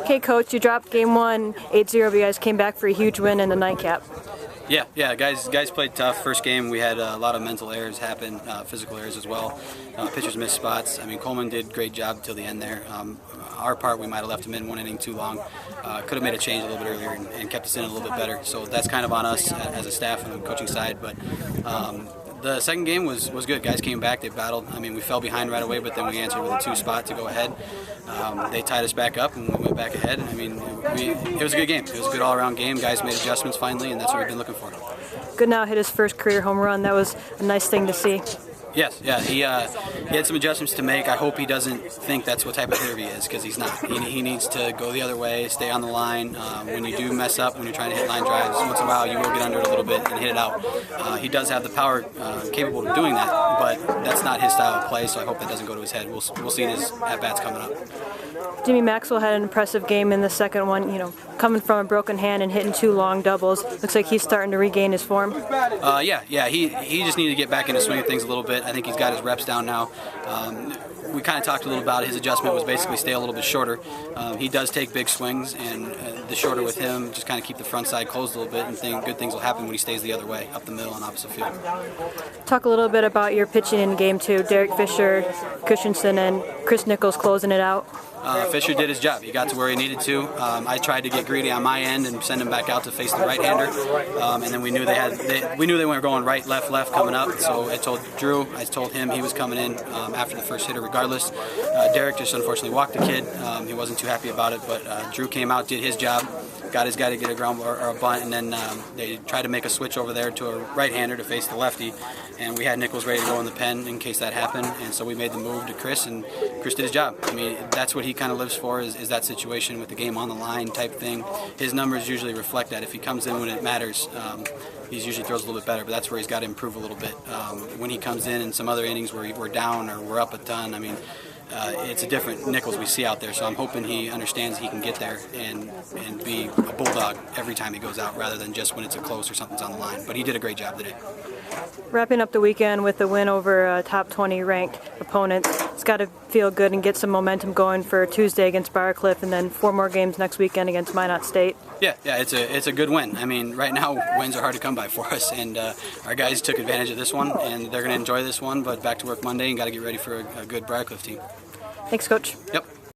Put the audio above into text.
Okay, Coach, you dropped game one 8-0, but you guys came back for a huge win in the nightcap. Yeah, guys played tough. First game, we had a lot of mental errors happen, physical errors as well. Pitchers missed spots. I mean, Coleman did a great job till the end there. Our part, we might have left him in one inning too long. Could have made a change a little bit earlier and kept us in a little bit better. So that's kind of on us as a staff and the coaching side. But the second game was good. Guys came back, they battled. I mean, we fell behind right away, but then we answered with a 2-spot to go ahead. They tied us back up and we went back ahead. I mean, it was a good game. It was a good all-around game. Guys made adjustments finally, and that's what we've been looking for. Goodnow hit his first career home run. That was a nice thing to see. Yes, yeah, he had some adjustments to make. I hope he doesn't think that's what type of hitter he is, because he's not. He needs to go the other way, stay on the line. When you do mess up, when you're trying to hit line drives, once in a while you will get under it a little bit and hit it out. He does have the power capable of doing that, but that's not his style of play, so I hope that doesn't go to his head. We'll see his at-bats coming up. Jimmy Maxwell had an impressive game in the second one, coming from a broken hand and hitting 2 long doubles. Looks like he's starting to regain his form. Yeah, he just needed to get back into swinging things a little bit. I think he's got his reps down now. We kind of talked a little about it. His adjustment was basically stay a little bit shorter. He does take big swings, and the shorter with him, just kind of keep the front side closed a little bit, and good things will happen when he stays the other way, up the middle and opposite field. Talk a little bit about your pitching in game 2. Derek Fisher, Christensen, and Chris Nichols closing it out. Fisher did his job. He got to where he needed to. I tried to get greedy on my end and send him back out to face the right-hander, and then we knew they weren't going right, left coming up. So I told Drew, I told him he was coming in after the first hitter regardless. Derek just unfortunately walked the kid. He wasn't too happy about it, but Drew came out, did his job, got his guy to get a ground or a bunt, and then they tried to make a switch over there to a right-hander to face the lefty, and we had Nichols ready to go in the pen in case that happened, and so we made the move to Chris, and Chris did his job. I mean, that's what he kind of lives for, is that situation with the game on the line type thing. His numbers usually reflect that. If he comes in when it matters, he usually throws a little bit better, but that's where he's got to improve a little bit. When he comes in some other innings where we're down or we're up a ton, I mean, it's a different Nichols we see out there, so I'm hoping he understands he can get there and be a bulldog every time he goes out rather than just when it's a close or something's on the line. But he did a great job today. Wrapping up the weekend with a win over top 20 ranked opponents, it's got to feel good and get some momentum going for Tuesday against Briarcliff and then 4 more games next weekend against Minot State. Yeah, it's a good win. I mean, right now wins are hard to come by for us, and our guys took advantage of this one, and they're going to enjoy this one, but back to work Monday and got to get ready for a good Briarcliff team. Thanks, Coach. Yep.